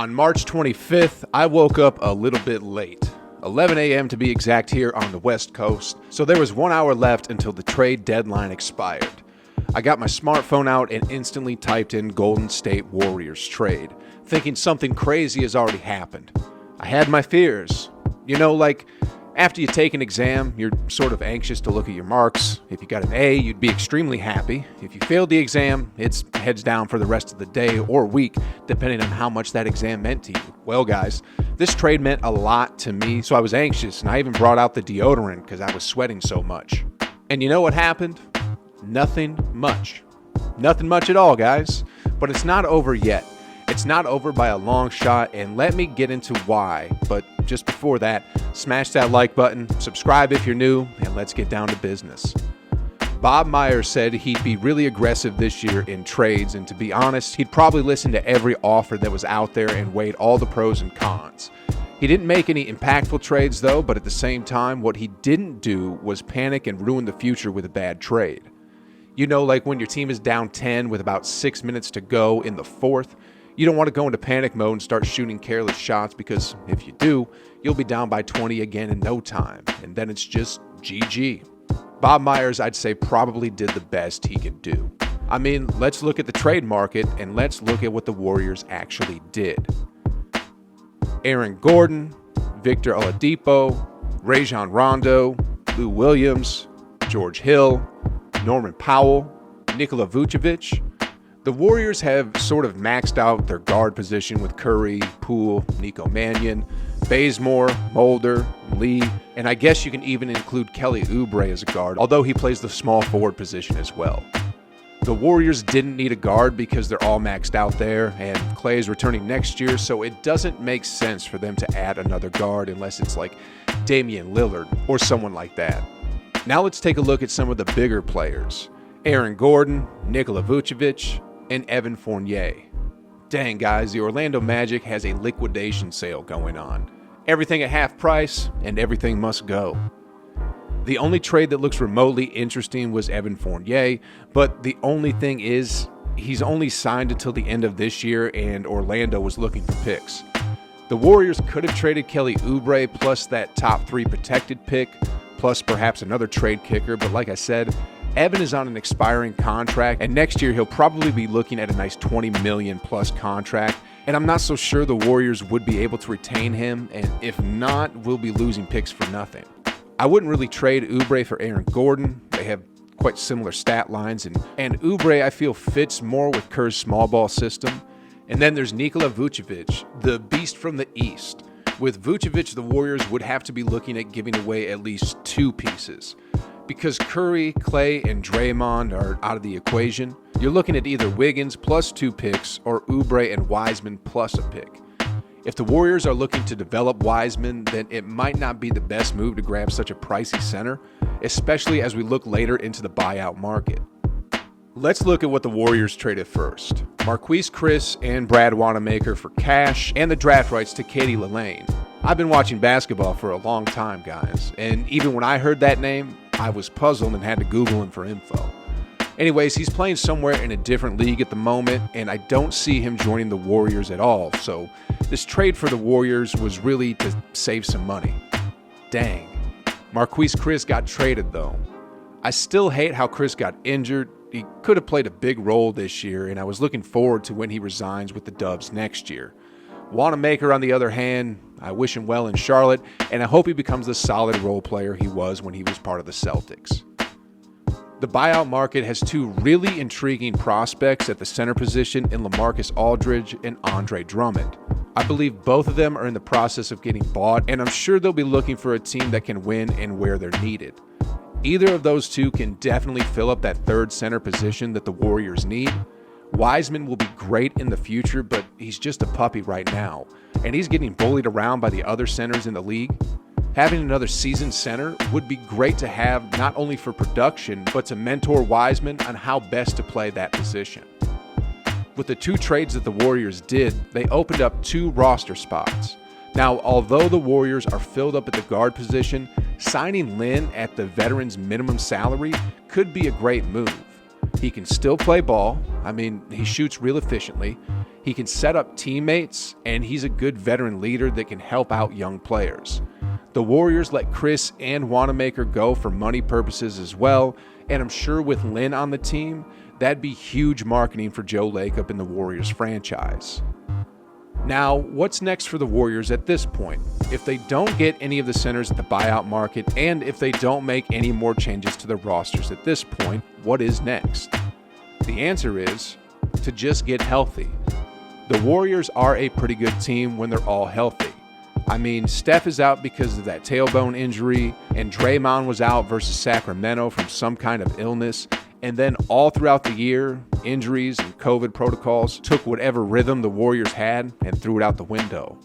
On March 25th, I woke up a little bit late. 11 a.m. to be exact here on the West Coast, so there was 1 hour left until the trade deadline expired. I got my smartphone out and instantly typed in Golden State Warriors trade, thinking something crazy has already happened. I had my fears. You know, like, after you take an exam, you're sort of anxious to look at your marks. If you got an A, you'd be extremely happy. If you failed the exam, it's heads down for the rest of the day or week, depending on how much that exam meant to you. Well, guys, this trade meant a lot to me, so I was anxious, and I even brought out the deodorant because I was sweating so much. And you know what happened? Nothing much. Nothing much at all, guys. But it's not over yet. It's not over by a long shot, and let me get into why. But just before that, smash that like button, subscribe if you're new, and let's get down to business. Bob Myers said he'd be really aggressive this year in trades, and to be honest, he'd probably listen to every offer that was out there and weighed all the pros and cons. He didn't make any impactful trades though, but at the same time, what he didn't do was panic and ruin the future with a bad trade. You know, like when your team is down 10 with about 6 minutes to go in the fourth, you don't want to go into panic mode and start shooting careless shots because if you do, you'll be down by 20 again in no time, and then it's just GG. Bob Myers, I'd say, probably did the best he could do. I mean, let's look at the trade market and let's look at what the Warriors actually did. Aaron Gordon, Victor Oladipo, Rajon Rondo, Lou Williams, George Hill, Norman Powell, Nikola Vucevic. The Warriors have sort of maxed out their guard position with Curry, Poole, Nico Mannion, Bazemore, Mulder, Lee, and I guess you can even include Kelly Oubre as a guard, although he plays the small forward position as well. The Warriors didn't need a guard because they're all maxed out there, and Klay is returning next year, so it doesn't make sense for them to add another guard unless it's like Damian Lillard or someone like that. Now let's take a look at some of the bigger players. Aaron Gordon, Nikola Vucevic, and Evan Fournier. Dang, guys, the Orlando Magic has a liquidation sale going on. Everything at half price, and everything must go. The only trade that looks remotely interesting was Evan Fournier, but the only thing is, he's only signed until the end of this year, and Orlando was looking for picks. The Warriors could have traded Kelly Oubre plus that top 3 protected pick, plus perhaps another trade kicker, but like I said, Evan is on an expiring contract, and next year he'll probably be looking at a nice $20 million plus contract, and I'm not so sure the Warriors would be able to retain him, and if not, we'll be losing picks for nothing. I wouldn't really trade Oubre for Aaron Gordon. They have quite similar stat lines, and Oubre I feel fits more with Kerr's small ball system. And then there's Nikola Vucevic, the beast from the East. With Vucevic, the Warriors would have to be looking at giving away at least 2 pieces. Because Curry, Klay, and Draymond are out of the equation, you're looking at either Wiggins plus 2 picks or Oubre and Wiseman plus a pick. If the Warriors are looking to develop Wiseman, then it might not be the best move to grab such a pricey center, especially as we look later into the buyout market. Let's look at what the Warriors traded first. Marquise Chris and Brad Wanamaker for cash and the draft rights to Katie Lillane. I've been watching basketball for a long time, guys, and even when I heard that name, I was puzzled and had to Google him for info. Anyways, he's playing somewhere in a different league at the moment, and I don't see him joining the Warriors at all, so this trade for the Warriors was really to save some money. Dang. Marquise Chris got traded though. I still hate how Chris got injured. He could have played a big role this year, and I was looking forward to when he resigns with the Dubs next year. Wanamaker, on the other hand, I wish him well in Charlotte, and I hope he becomes the solid role player he was when he was part of the Celtics. The buyout market has 2 really intriguing prospects at the center position in LaMarcus Aldridge and Andre Drummond. I believe both of them are in the process of getting bought, and I'm sure they'll be looking for a team that can win and where they're needed. Either of those 2 can definitely fill up that 3rd center position that the Warriors need. Wiseman will be great in the future, but he's just a puppy right now, and he's getting bullied around by the other centers in the league. Having another seasoned center would be great to have, not only for production, but to mentor Wiseman on how best to play that position. With the 2 trades that the Warriors did, they opened up 2 roster spots. Now, although the Warriors are filled up at the guard position, signing Lin at the veteran's minimum salary could be a great move. He can still play ball. I mean, he shoots real efficiently. He can set up teammates, and he's a good veteran leader that can help out young players. The Warriors let Chris and Wanamaker go for money purposes as well, and I'm sure with Lynn on the team, that'd be huge marketing for Joe Lacob in the Warriors franchise. Now, what's next for the Warriors at this point? If they don't get any of the centers at the buyout market, and if they don't make any more changes to their rosters at this point, what is next? The answer is to just get healthy. The Warriors are a pretty good team when they're all healthy. I mean, Steph is out because of that tailbone injury, and Draymond was out versus Sacramento from some kind of illness. And then all throughout the year, injuries and COVID protocols took whatever rhythm the Warriors had and threw it out the window.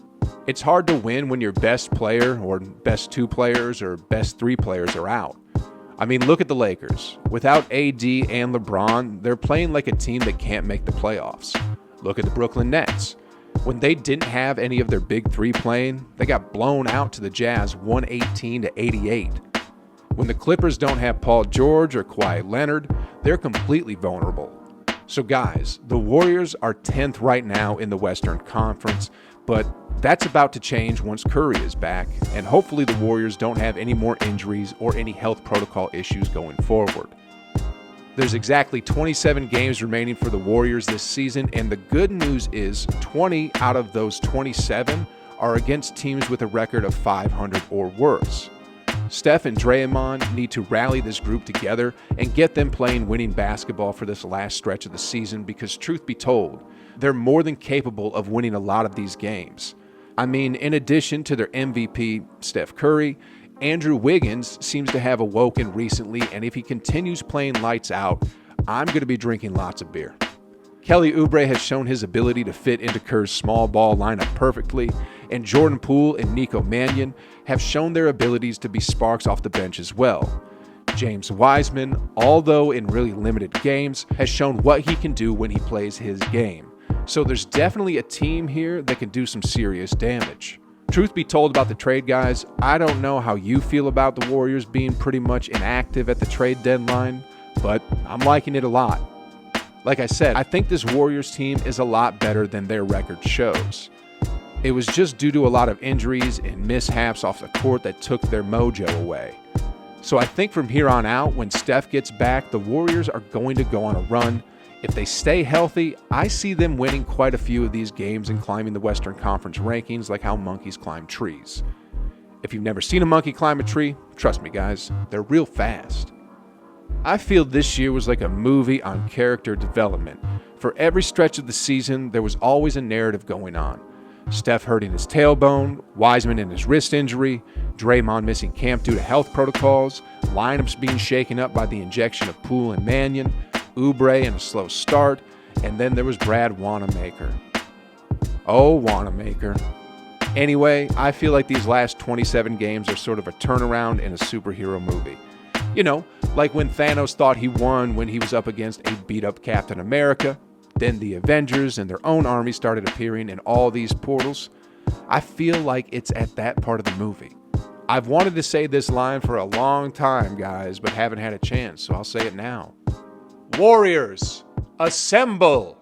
It's hard to win when your best player or best two players or best three players are out. I mean, look at the Lakers. Without AD and LeBron, they're playing like a team that can't make the playoffs. Look at the Brooklyn Nets. When they didn't have any of their big three playing, they got blown out to the Jazz 118-88. When the Clippers don't have Paul George or Kawhi Leonard, they're completely vulnerable. So guys, the Warriors are 10th right now in the Western Conference, but that's about to change once Curry is back, and hopefully the Warriors don't have any more injuries or any health protocol issues going forward. There's exactly 27 games remaining for the Warriors this season, and the good news is 20 out of those 27 are against teams with a record of 500 or worse. Steph and Draymond need to rally this group together and get them playing winning basketball for this last stretch of the season because, truth be told, they're more than capable of winning a lot of these games. I mean, in addition to their MVP, Steph Curry, Andrew Wiggins seems to have awoken recently, and if he continues playing lights out, I'm going to be drinking lots of beer. Kelly Oubre has shown his ability to fit into Kerr's small ball lineup perfectly, and Jordan Poole and Nico Mannion have shown their abilities to be sparks off the bench as well. James Wiseman, although in really limited games, has shown what he can do when he plays his game. So there's definitely a team here that can do some serious damage. Truth be told about the trade, guys, I don't know how you feel about the Warriors being pretty much inactive at the trade deadline, but I'm liking it a lot. Like I said, I think this Warriors team is a lot better than their record shows. It was just due to a lot of injuries and mishaps off the court that took their mojo away. So I think from here on out, when Steph gets back, the Warriors are going to go on a run. If they stay healthy, I see them winning quite a few of these games and climbing the Western Conference rankings like how monkeys climb trees. If you've never seen a monkey climb a tree, trust me guys, they're real fast. I feel this year was like a movie on character development. For every stretch of the season, there was always a narrative going on. Steph hurting his tailbone, Wiseman in his wrist injury, Draymond missing camp due to health protocols, lineups being shaken up by the injection of Poole and Mannion, Oubre in a slow start, and then there was Brad Wanamaker. Oh, Wanamaker. Anyway, I feel like these last 27 games are sort of a turnaround in a superhero movie. You know, like when Thanos thought he won when he was up against a beat-up Captain America. Then the Avengers and their own army started appearing in all these portals. I feel like it's at that part of the movie. I've wanted to say this line for a long time, guys, but haven't had a chance, so I'll say it now. Warriors, assemble!